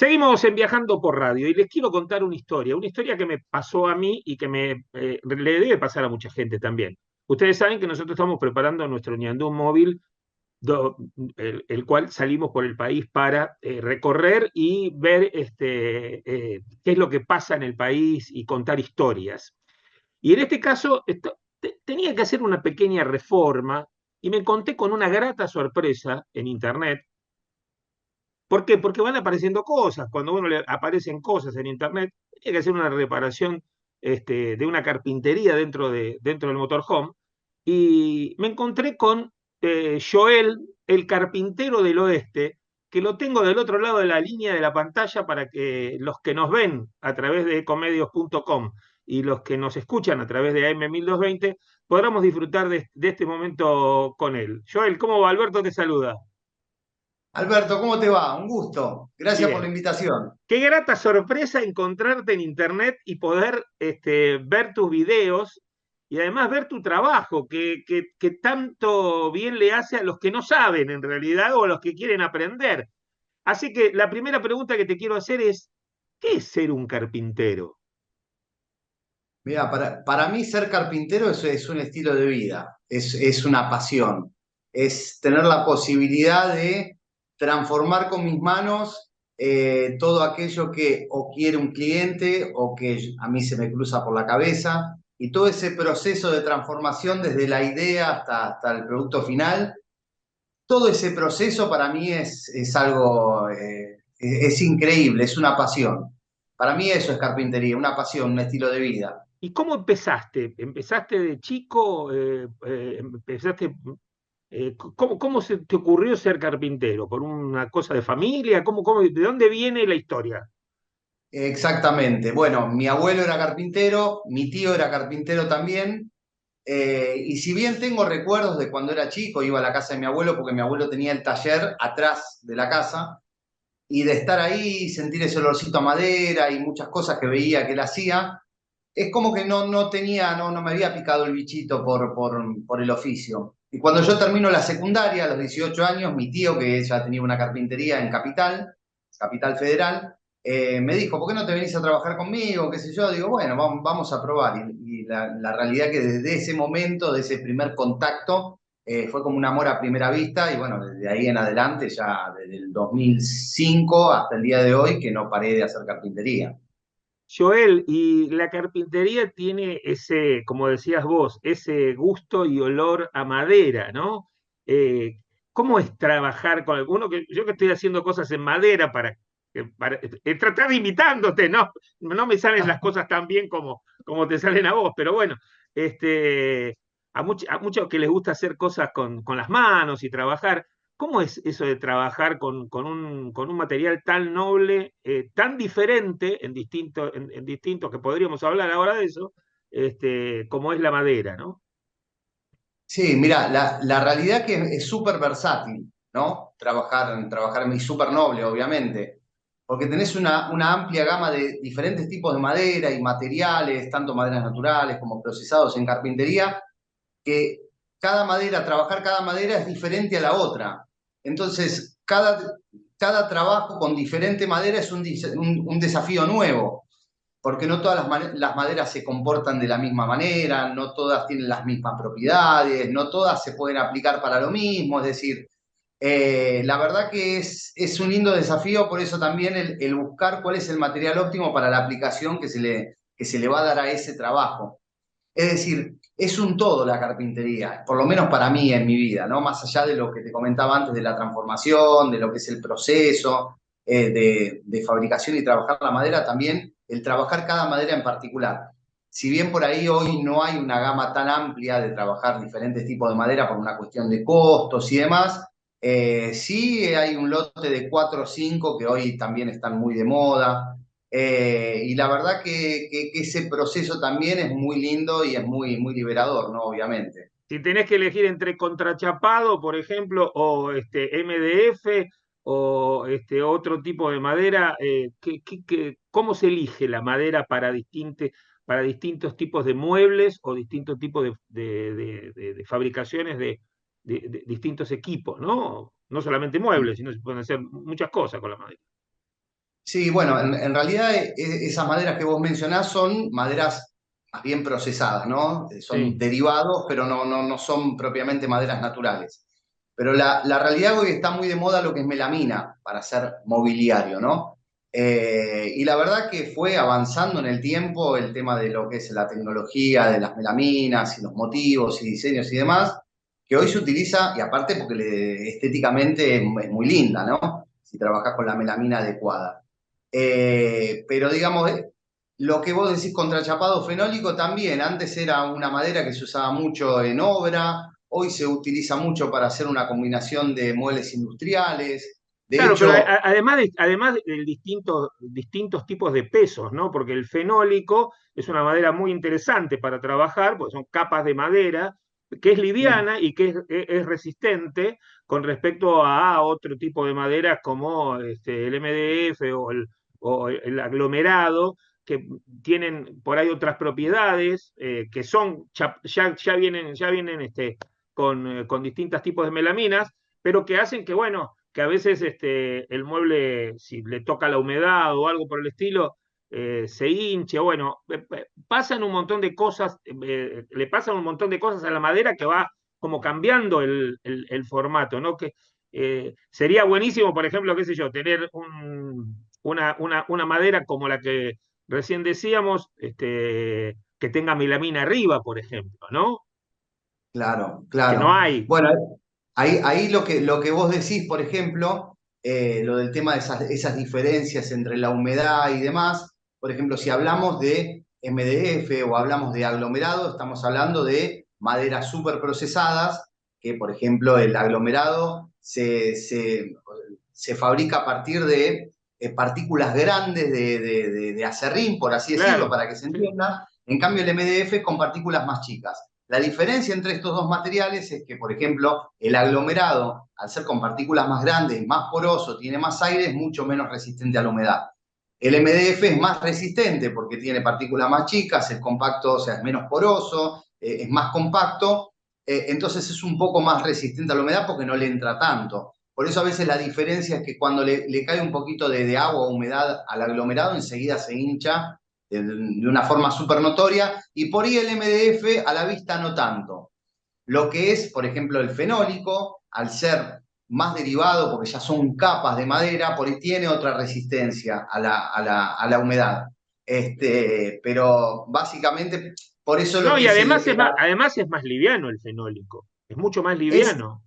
Seguimos en Viajando por Radio y les quiero contar una historia que me pasó a mí y que le debe pasar a mucha gente también. Ustedes saben que nosotros estamos preparando nuestro Ñandú móvil, el cual salimos por el país para recorrer y ver qué es lo que pasa en el país y contar historias. Y en este caso tenía que hacer una pequeña reforma y me encontré con una grata sorpresa en Internet. ¿Por qué? Porque van apareciendo cosas. Cuando a uno le aparecen cosas en internet, tiene que hacer una reparación de una carpintería dentro del motorhome. Y me encontré con Joel, el carpintero del oeste, que lo tengo del otro lado de la línea de la pantalla para que los que nos ven a través de ecomedios.com y los que nos escuchan a través de AM1220 podamos disfrutar de este momento con él. Joel, ¿cómo va? Alberto te saluda. Alberto, ¿cómo te va? Un gusto. Gracias por la Bien. invitación. Qué grata sorpresa encontrarte en internet y poder ver tus videos y además ver tu trabajo, que tanto bien le hace a los que no saben en realidad o a los que quieren aprender. Así que la primera pregunta que te quiero hacer es, ¿qué es ser un carpintero? Mira, para mí ser carpintero es un estilo de vida, es una pasión, es tener la posibilidad de transformar con mis manos todo aquello que o quiere un cliente o que a mí se me cruza por la cabeza y todo ese proceso de transformación desde la idea hasta el producto final. Todo ese proceso para mí es algo, es increíble, es una pasión. Para mí eso es carpintería, una pasión, un estilo de vida. ¿Y cómo empezaste? ¿Empezaste de chico? ¿Cómo se te ocurrió ser carpintero? ¿Por una cosa de familia? ¿De dónde viene la historia? Exactamente. Bueno, mi abuelo era carpintero, mi tío era carpintero también, y si bien tengo recuerdos de cuando era chico, iba a la casa de mi abuelo porque mi abuelo tenía el taller atrás de la casa, y de estar ahí, sentir ese olorcito a madera y muchas cosas que veía que él hacía, es como que no me había picado el bichito por el oficio. Y cuando yo termino la secundaria, a los 18 años, mi tío, que ya tenía una carpintería en Capital Federal, me dijo, ¿por qué no te venís a trabajar conmigo? ¿Qué sé yo? Digo, bueno, vamos a probar. Y la realidad que desde ese momento, de ese primer contacto, fue como un amor a primera vista y bueno, desde ahí en adelante, ya desde el 2005 hasta el día de hoy, que no paré de hacer carpintería. Joel, y la carpintería tiene ese, como decías vos, ese gusto y olor a madera, ¿no? Eh, ¿Cómo es trabajar con uno que yo que estoy haciendo cosas en madera para tratar imitándote, ¿no? No me salen las cosas tan bien como te salen a vos, pero bueno, a muchos que les gusta hacer cosas con las manos y trabajar. ¿Cómo es eso de trabajar con un material tan noble, tan diferente en distintos, que podríamos hablar ahora de eso, como es la madera, ¿no? Sí, mira, la realidad que es súper versátil, ¿no? Trabajar es súper noble, obviamente, porque tenés una amplia gama de diferentes tipos de madera y materiales, tanto maderas naturales como procesados en carpintería, que trabajar cada madera es diferente a la otra. Entonces, cada trabajo con diferente madera es un desafío nuevo porque no todas las maderas se comportan de la misma manera, no todas tienen las mismas propiedades, no todas se pueden aplicar para lo mismo, es decir, la verdad que es un lindo desafío, por eso también el buscar cuál es el material óptimo para la aplicación que se le va a dar a ese trabajo. Es decir, es un todo la carpintería, por lo menos para mí en mi vida, ¿no? Más allá de lo que te comentaba antes de la transformación, de lo que es el proceso de fabricación y trabajar la madera, también el trabajar cada madera en particular. Si bien por ahí hoy no hay una gama tan amplia de trabajar diferentes tipos de madera por una cuestión de costos y demás, sí hay un lote de 4 o 5 que hoy también están muy de moda. Y la verdad que ese proceso también es muy lindo y es muy liberador, ¿no? Obviamente. Si tenés que elegir entre contrachapado, por ejemplo, o MDF, o otro tipo de madera, ¿cómo se elige la madera para distintos tipos de muebles o distintos tipos de fabricaciones de distintos equipos, ¿no? No solamente muebles, sino se pueden hacer muchas cosas con la madera. Sí, bueno, en realidad esas maderas que vos mencionás son maderas más bien procesadas, ¿no? Son Sí. derivados, pero no son propiamente maderas naturales. Pero la realidad hoy está muy de moda lo que es melamina para hacer mobiliario, ¿no? Y la verdad que fue avanzando en el tiempo el tema de lo que es la tecnología de las melaminas y los motivos y diseños y demás, que hoy se utiliza, y aparte porque estéticamente es muy linda, ¿no? Si trabajas con la melamina adecuada. Pero digamos, lo que vos decís contrachapado fenólico también, antes era una madera que se usaba mucho en obra, hoy se utiliza mucho para hacer una combinación de muebles industriales. De Claro, pero hecho, además de distintos tipos de pesos, ¿no? Porque el fenólico es una madera muy interesante para trabajar, porque son capas de madera que es liviana y que es resistente con respecto a otro tipo de maderas como el MDF o el aglomerado, que tienen por ahí otras propiedades que son ya vienen con distintos tipos de melaminas, pero que hacen que, bueno, que a veces el mueble, si le toca la humedad o algo por el estilo, se hinche, bueno, pasan un montón de cosas, le pasan un montón de cosas a la madera que va como cambiando el formato, ¿no? Que sería buenísimo, por ejemplo, qué sé yo, tener una madera como la que recién decíamos, que tenga melamina arriba, por ejemplo, ¿no? claro, Que no claro. hay. Bueno, ahí lo que vos decís, por ejemplo, lo del tema de esas diferencias entre la humedad y demás, por ejemplo, si hablamos de MDF o hablamos de aglomerado, estamos hablando de maderas súper procesadas, que por ejemplo el aglomerado se fabrica a partir de partículas grandes de acerrín, por así decirlo, Claro, para que se sí. entienda. En cambio, el MDF es con partículas más chicas. La diferencia entre estos dos materiales es que, por ejemplo, el aglomerado, al ser con partículas más grandes, más poroso, tiene más aire, es mucho menos resistente a la humedad. El MDF es más resistente porque tiene partículas más chicas, es compacto, o sea, es menos poroso, es más compacto, entonces es un poco más resistente a la humedad porque no le entra tanto. Por eso a veces la diferencia es que cuando le cae un poquito de agua o humedad al aglomerado, enseguida se hincha de una forma súper notoria, y por ahí el MDF a la vista no tanto. Lo que es, por ejemplo, el fenólico, al ser más derivado, porque ya son capas de madera, por ahí tiene otra resistencia a la humedad. Pero básicamente, por eso lo No, que y es además es más liviano el fenólico, es mucho más es, liviano,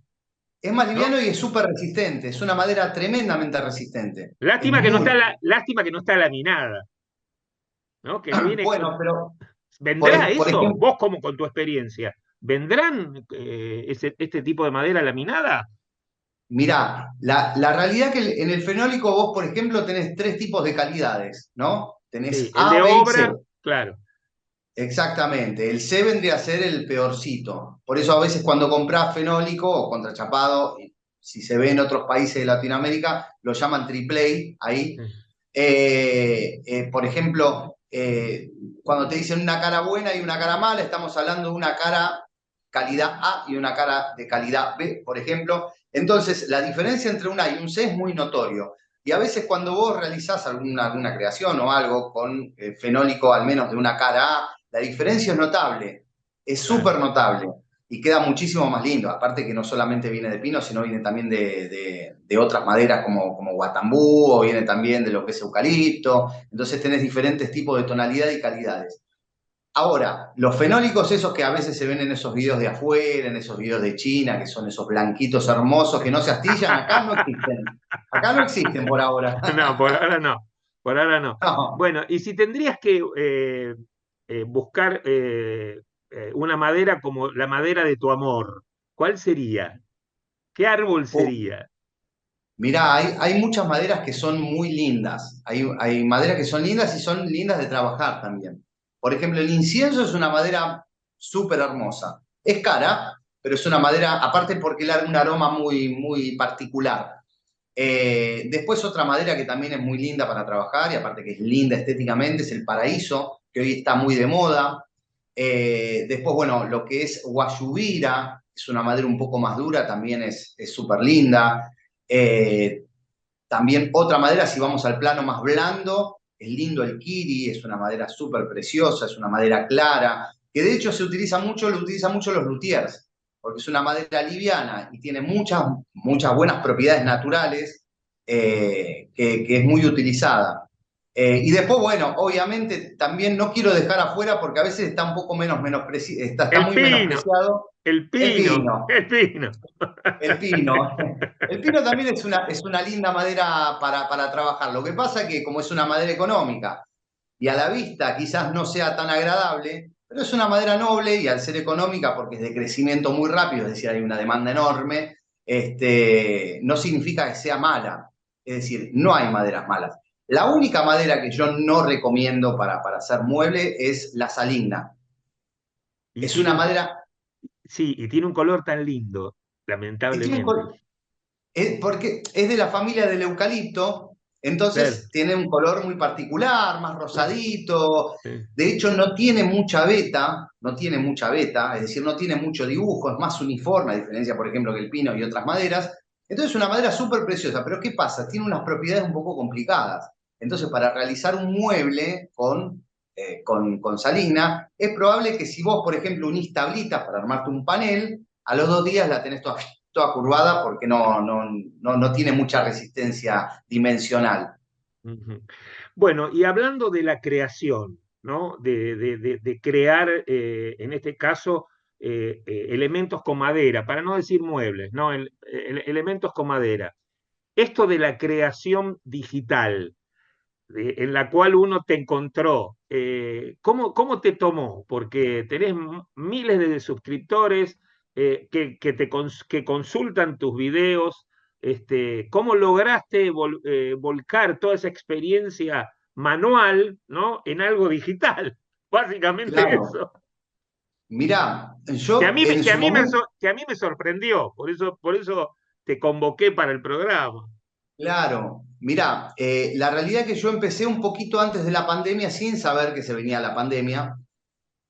es más liviano ¿no? y es súper resistente, es una madera tremendamente resistente, es Lástima que no muy... está lástima que no está laminada, ¿no? Que no viene. Bueno, pero ¿Vendrá por eso? ejemplo, Vos como con tu experiencia, ¿vendrán este tipo de madera laminada? mirá, la realidad que en el fenólico vos, por ejemplo, tenés tres tipos de calidades, ¿no? Tenés Sí, el de A, B y C. obra, claro. Exactamente. El C vendría a ser el peorcito. Por eso a veces cuando comprás fenólico o contrachapado, y si se ve en otros países de Latinoamérica, lo llaman triple A ahí. Por ejemplo, cuando te dicen una cara buena y una cara mala, estamos hablando de una cara calidad A y una cara de calidad B, por ejemplo. Entonces, la diferencia entre un A y un C es muy notorio. Y a veces cuando vos realizás alguna creación o algo con fenólico al menos de una cara A, la diferencia es notable, es Claro. súper notable y queda muchísimo más lindo. Aparte que no solamente viene de pino, sino viene también de otras maderas como guatambú o viene también de lo que es eucalipto. Entonces tenés diferentes tipos de tonalidad y calidades. Ahora, los fenólicos esos que a veces se ven en esos videos de afuera, en esos videos de China, que son esos blanquitos hermosos que no se astillan, acá no existen. Acá no existen por ahora. No, por ahora no. Por ahora no. No. Bueno, y si tendrías que buscar una madera como la madera de tu amor, ¿cuál sería? ¿Qué árbol sería? Mirá, hay muchas maderas que son muy lindas. Hay maderas que son lindas y son lindas de trabajar también. Por ejemplo, el incienso es una madera súper hermosa. Es cara, pero es una madera, aparte porque le da un aroma muy, muy particular. Después otra madera que también es muy linda para trabajar y aparte que es linda estéticamente es el paraíso, que hoy está muy de moda. Después, bueno, lo que es guayubira, es una madera un poco más dura, también es súper linda. Eh, también otra madera, si vamos al plano más blando, es lindo el kiri, es una madera súper preciosa, es una madera clara, que de hecho se utiliza mucho, lo utilizan mucho los luthiers, porque es una madera liviana y tiene muchas buenas propiedades naturales que es muy utilizada. Y después, bueno, obviamente también no quiero dejar afuera porque a veces está un poco está El muy pino, menospreciado el el pino, pino. el pino. El pino. El pino también es una linda madera para trabajar. Lo que pasa es que como es una madera económica y a la vista quizás no sea tan agradable, pero es una madera noble y al ser económica, porque es de crecimiento muy rápido, es decir, hay una demanda enorme, no significa que sea mala. Es decir, no hay maderas malas. La única madera que yo no recomiendo para hacer mueble es la saligna. Y Es tiene una un, madera sí, y tiene un color tan lindo, que tiene lamentablemente. porque es de la familia del eucalipto, Claro, entonces tiene un color muy particular, más claro, rosadito. sí. De hecho, no tiene mucha veta, no tiene mucha veta, es decir, no tiene mucho dibujo, es más uniforme, a diferencia, por ejemplo, que el pino y otras maderas. Entonces, es una madera súper preciosa, pero ¿qué pasa? Tiene unas propiedades un poco complicadas. Entonces, para realizar un mueble con salina, es probable que si vos, por ejemplo, unís tablitas para armarte un panel, a los 2 días la tenés toda curvada porque no tiene mucha resistencia dimensional. Ujú. Bueno, y hablando de la creación, ¿no? De crear, en este caso, elementos con madera, para no decir muebles, ¿no? Elementos con madera. Esto de la creación digital, en la cual uno te encontró, ¿cómo te tomó? Porque tenés miles de suscriptores que consultan tus videos. ¿Cómo lograste volcar toda esa experiencia manual, ¿no? En algo digital? Básicamente Claro, eso. mirá, yo en su momento, Que a mí me sorprendió, por eso te convoqué para el programa. claro, mirá, la realidad es que yo empecé un poquito antes de la pandemia sin saber que se venía la pandemia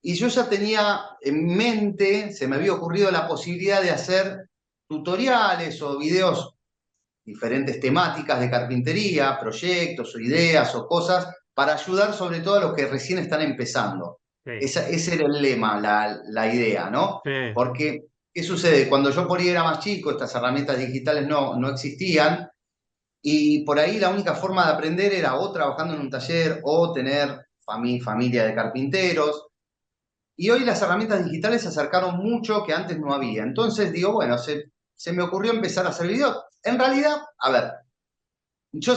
y yo ya tenía en mente, se me había ocurrido la posibilidad de hacer tutoriales o videos diferentes temáticas de carpintería, proyectos o ideas o cosas para ayudar sobre todo a los que recién están empezando. Sí, Ese era el lema, la idea, ¿no? sí, Porque, ¿qué sucede? Cuando yo por ahí era más chico, estas herramientas digitales no existían y por ahí la única forma de aprender era o trabajando en un taller o tener familia de carpinteros. Y hoy las herramientas digitales se acercaron mucho que antes no había. Entonces digo, bueno, se me ocurrió empezar a hacer videos. En realidad, a ver, yo,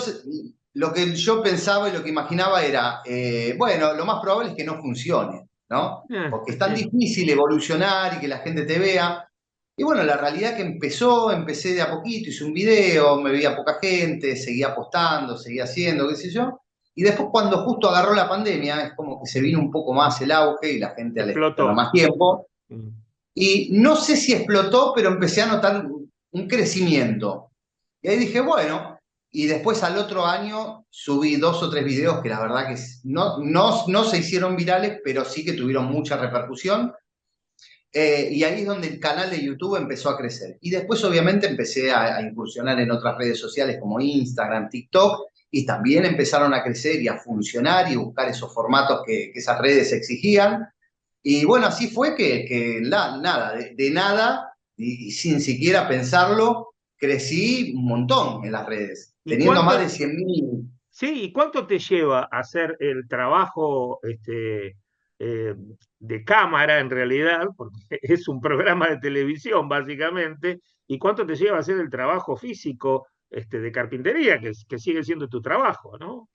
lo que yo pensaba y lo que imaginaba era, bueno, lo más probable es que no funcione, ¿no? Porque es tan sí. difícil evolucionar y que la gente te vea. Y bueno, la realidad que empecé de a poquito, hice un video, me veía poca gente, seguía apostando, seguía haciendo, qué sé yo. Y después cuando justo agarró la pandemia, es como que se vino un poco más el auge y la gente al tener Explotó. más tiempo. Mm. Y no sé si explotó, pero empecé a notar un crecimiento. Y ahí dije, bueno, y después al otro año subí 2 o 3 videos que la verdad que no se hicieron virales, pero sí que tuvieron mucha repercusión. Y ahí es donde el canal de YouTube empezó a crecer. Y después obviamente empecé a incursionar en otras redes sociales como Instagram, TikTok, y también empezaron a crecer y a funcionar y buscar esos formatos que esas redes exigían. Y bueno, así fue que nada, de nada, y sin siquiera pensarlo, crecí un montón en las redes, ¿Y teniendo más de cuánto, 100.000. sí, y cuánto te lleva hacer el trabajo de cámara en realidad, porque es un programa de televisión básicamente, y cuánto te lleva hacer el trabajo físico de carpintería, que sigue siendo tu trabajo, ¿no?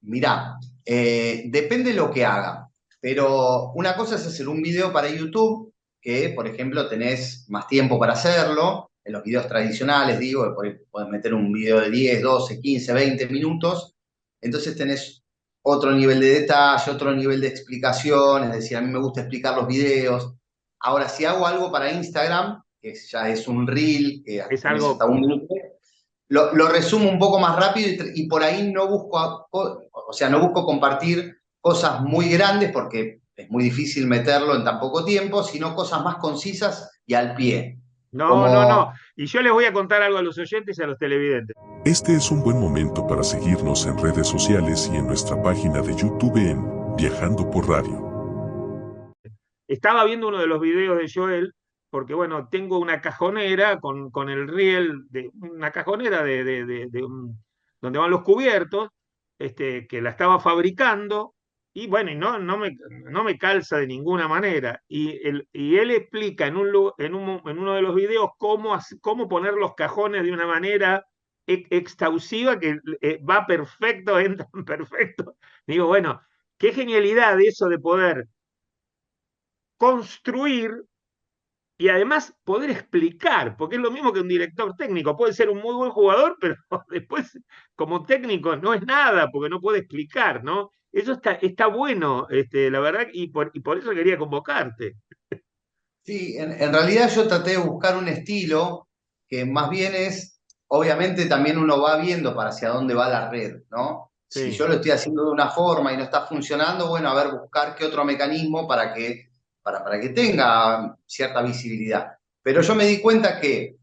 Mirá, depende lo que haga, pero una cosa es hacer un video para YouTube, que por ejemplo tenés más tiempo para hacerlo, en los videos tradicionales digo, podés meter un video de 10, 12, 15, 20 minutos, entonces tenés otro nivel de detalle, otro nivel de explicación, es decir, a mí me gusta explicar los videos. Ahora, si hago algo para Instagram, que ya es un reel, que Es tenés hasta algo, 1 minuto, lo resumo un poco más rápido y por ahí no busco, o sea, no busco compartir cosas muy grandes porque es muy difícil meterlo en tan poco tiempo, sino cosas más concisas y al pie. no, no, no, Como, Y yo les voy a contar algo a los oyentes y a los televidentes. Este es un buen momento para seguirnos en redes sociales y en nuestra página de YouTube en Viajando por Radio. Estaba viendo uno de los videos de Joel, porque bueno, tengo una cajonera con el riel, una cajonera donde van los cubiertos, que la estaba fabricando, y bueno, y no me calza de ninguna manera. Y él explica en uno de los videos cómo poner los cajones de una manera extausiva que va perfecto, entran perfecto. Digo, bueno, qué genialidad eso de poder construir y además poder explicar, porque es lo mismo que un director técnico, puede ser un muy buen jugador, pero después como técnico no es nada, porque no puede explicar, ¿no? Eso está bueno, la verdad, y por eso quería convocarte. Sí, en realidad yo traté de buscar un estilo que más bien es, obviamente también uno va viendo para hacia dónde va la red, ¿no? Si Sí, yo lo estoy haciendo de una forma y no está funcionando, bueno, a ver, buscar qué otro mecanismo para que tenga cierta visibilidad. Pero yo me di cuenta que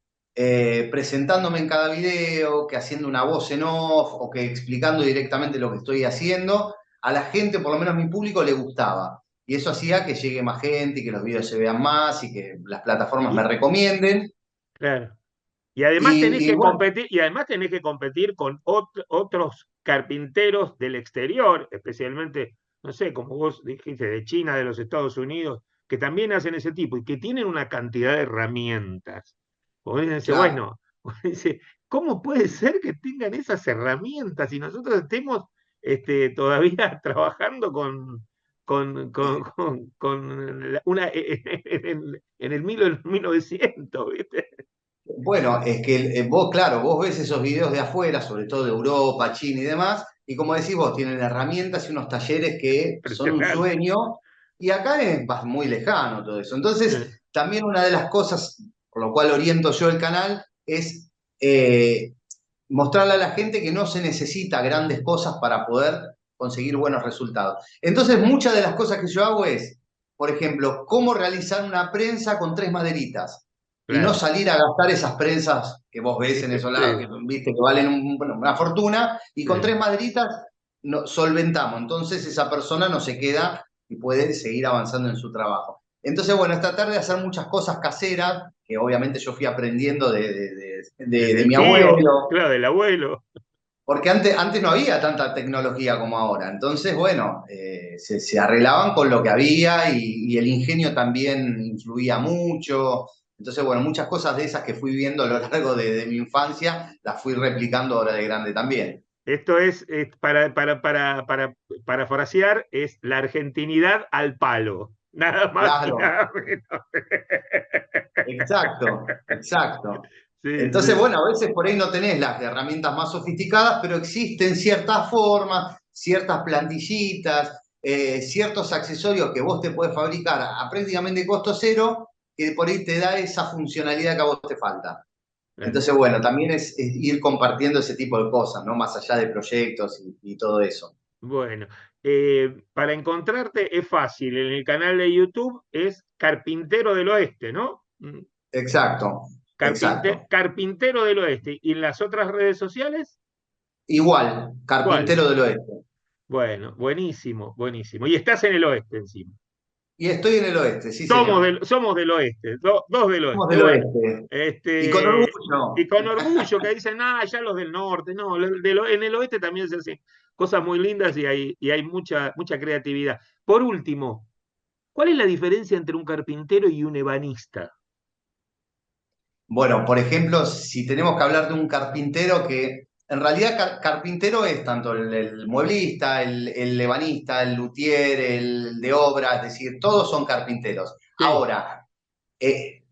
presentándome en cada video, que haciendo una voz en off o que explicando directamente lo que estoy haciendo, a la gente, por lo menos a mi público, le gustaba. Y eso hacía que llegue más gente y que los videos se vean más y que las plataformas me y recomienden. claro. Y además tenés Y que bueno, competir, y además tenés que competir con otros carpinteros del exterior, especialmente, no sé, como vos dijiste, de China, de los Estados Unidos, que también hacen ese tipo y que tienen una cantidad de herramientas. Como dice, claro. bueno, dice, ¿cómo puede ser que tengan esas herramientas y nosotros estemos todavía trabajando con una en el 1900, ¿viste? Bueno, es que vos, claro, vos ves esos videos de afuera, sobre todo de Europa, China y demás, y como decís vos, tienen herramientas y unos talleres que son un Impresionante. sueño, y acá es muy lejano todo eso. Entonces, también una de las cosas por lo cual oriento yo el canal es eh, mostrarle a la gente que no se necesita grandes cosas para poder conseguir buenos resultados. Entonces, muchas de las cosas que yo hago es, por ejemplo, cómo realizar una prensa con 3 maderitas y no Claro. salir a gastar esas prensas que vos ves en esos lados, que Sí, viste que valen bueno, una fortuna, y con sí. 3 maderitas solventamos. Entonces esa persona no se queda y puede seguir avanzando en su trabajo. Entonces, bueno, es tratar de hacer muchas cosas caseras, que obviamente yo fui aprendiendo de Del mi tío, abuelo, claro, del abuelo. porque antes no había tanta tecnología como ahora. Entonces, bueno, se arreglaban con lo que había y el ingenio también influía mucho. Entonces, bueno, muchas cosas de esas que fui viendo a lo largo de mi infancia las fui replicando ahora de grande también. Esto es para parafrasear, es la argentinidad al palo. Nada más y Claro, nada menos. exacto, exacto. Sí, Entonces, sí. bueno, a veces por ahí no tenés las herramientas más sofisticadas, pero existen ciertas formas, ciertas plantillitas, ciertos accesorios que vos te puedes fabricar a prácticamente costo cero, que por ahí te da esa funcionalidad que a vos te falta. Claro. Entonces, bueno, también es ir compartiendo ese tipo de cosas, ¿no? Más allá de proyectos y todo eso. Bueno, para encontrarte es fácil. En el canal de YouTube es Carpintero del Oeste, ¿no? Exacto, exacto. Carpintero del Oeste. ¿Y en las otras redes sociales? Igual, ¿Cuál? carpintero del oeste. Bueno, buenísimo, buenísimo. Y estás en el oeste encima. Y estoy en el oeste, sí, señor. Somos del oeste, dos del Somos oeste. del Bueno, oeste. Y con este, y orgullo. con orgullo que dicen, ah, ya los del norte. No, en el oeste también se hacen cosas muy lindas y hay mucha creatividad. Por último, ¿cuál es la diferencia entre un carpintero y un ebanista? Bueno, por ejemplo, si tenemos que hablar de un carpintero que en realidad carpintero es tanto el mueblista, el ebanista, el luthier, el de obra, es decir, todos son carpinteros. Sí, Ahora, eh,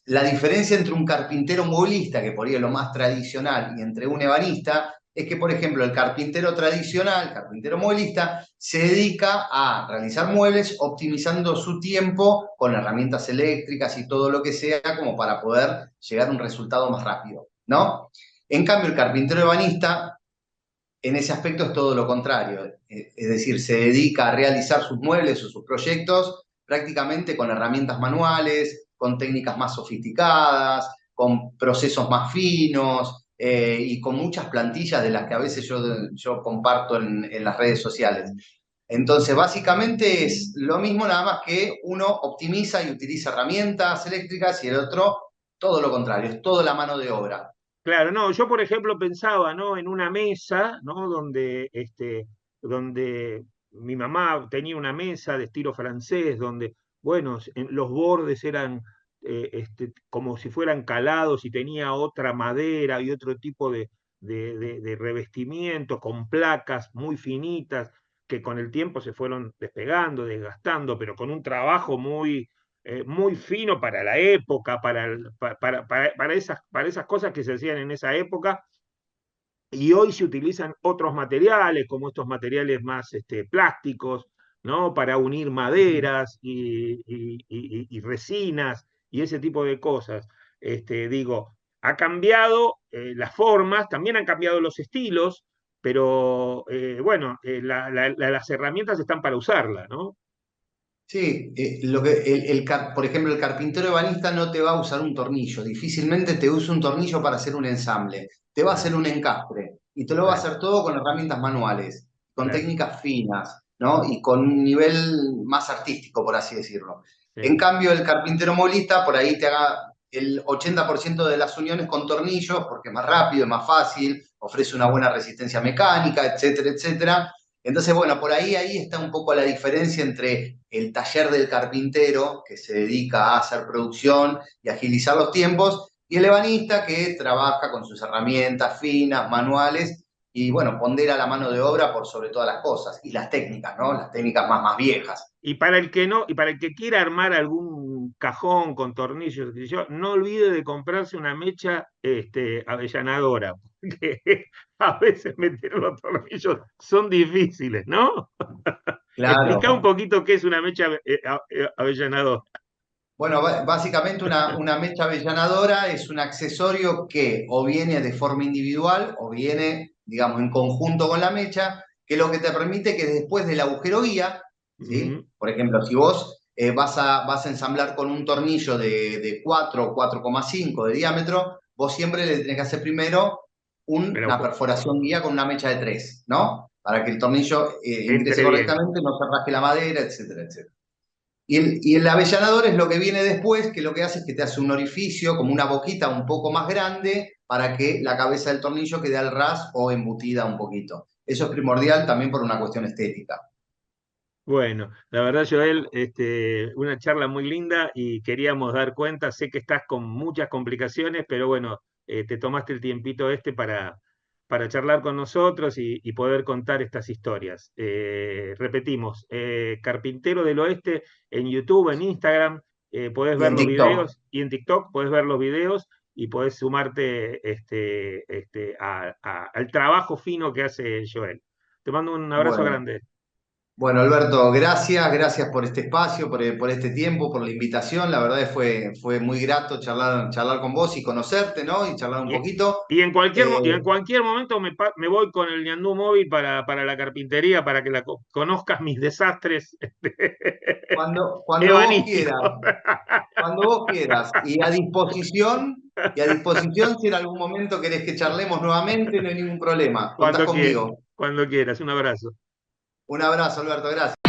la diferencia entre un carpintero mueblista, que por ahí es lo más tradicional, y entre un ebanista, es que, por ejemplo, el carpintero tradicional, carpintero mueblista, se dedica a realizar muebles optimizando su tiempo con herramientas eléctricas y todo lo que sea, como para poder llegar a un resultado más rápido, ¿no? En cambio, el carpintero ebanista, en ese aspecto es todo lo contrario, es decir, se dedica a realizar sus muebles o sus proyectos prácticamente con herramientas manuales, con técnicas más sofisticadas, con procesos más finos y con muchas plantillas de las que a veces yo comparto en las redes sociales. Entonces, básicamente es lo mismo, nada más que uno optimiza y utiliza herramientas eléctricas y el otro todo lo contrario, es toda la mano de obra. Claro, no, yo por ejemplo pensaba, ¿no? En una mesa, ¿no? Donde mi mamá tenía una mesa de estilo francés, donde, bueno, los bordes eran como si fueran calados y tenía otra madera y otro tipo de revestimiento con placas muy finitas que con el tiempo se fueron despegando, desgastando, pero con un trabajo muy fino para la época, para esas cosas que se hacían en esa época. Y hoy se utilizan otros materiales, como estos materiales más plásticos, ¿no? Para unir maderas y resinas y ese tipo de cosas. Digo, ha cambiado las formas, también han cambiado los estilos, pero bueno, las herramientas están para usarla, ¿no? Sí, por ejemplo, el carpintero ebanista no te va a usar un tornillo, difícilmente te usa un tornillo para hacer un ensamble, te va a hacer Claro, un encastre y te lo va a claro, hacer todo con herramientas manuales, con claro, técnicas finas, ¿no? Y con un nivel más artístico, por así decirlo. En sí. cambio, el carpintero movilista por ahí te haga el 80% de las uniones con tornillos porque es más rápido, es más fácil, ofrece una buena resistencia mecánica, etcétera, etcétera. Entonces, bueno, por ahí está un poco la diferencia entre el taller del carpintero, que se dedica a hacer producción y agilizar los tiempos, y el ebanista, que trabaja con sus herramientas finas, manuales, y bueno, pondera la mano de obra por sobre todas las cosas, y las técnicas, ¿no? Las técnicas más viejas. Y para el que no, y para el que quiera armar algún cajón con tornillos, qué sé yo, no olvide de comprarse una mecha avellanadora, porque a veces meter los tornillos son difíciles, ¿no? Explica un Claro. poquito qué es una mecha avellanadora. Bueno, básicamente una mecha avellanadora es un accesorio que o viene de forma individual o viene, digamos, en conjunto con la mecha, que lo que te permite que después del agujero guía, ¿sí? Ujú. Por ejemplo, si vos vas a ensamblar con un tornillo de 4 o 4,5 de diámetro, vos siempre le tenés que hacer primero una Pero perforación guía con una mecha de 3, ¿no? Para que el tornillo ingrese entre bien. correctamente, no se rasgue la madera, etcétera, etcétera. Y el avellanador es lo que viene después, que lo que hace es que te hace un orificio, como una boquita un poco más grande, para que la cabeza del tornillo quede al ras o embutida un poquito. Eso es primordial también por una cuestión estética. Bueno, la verdad, Joel, una charla muy linda y queríamos dar cuenta. Sé que estás con muchas complicaciones, pero bueno, te tomaste el tiempito para charlar con nosotros y poder contar estas historias. Repetimos, Carpintero del Oeste en YouTube, en Instagram, podés Y ver en los TikTok. videos y en TikTok podés ver los videos y podés sumarte al trabajo fino que hace Joel. Te mando un abrazo Bueno, grande. bueno, Alberto, gracias por este espacio, por este tiempo, por la invitación. La verdad es que fue muy grato charlar con vos y conocerte, ¿no? Y charlar un Y, poquito. y Eh, en cualquier momento me voy con el ñandú móvil para la carpintería, para que conozcas mis desastres cuando vos quieras. ebanísticos. Cuando vos quieras. Y a disposición si en algún momento querés que charlemos nuevamente, no hay ningún problema. Contás Cuando conmigo. cuando quieras. Un abrazo. Un abrazo, Alberto, gracias.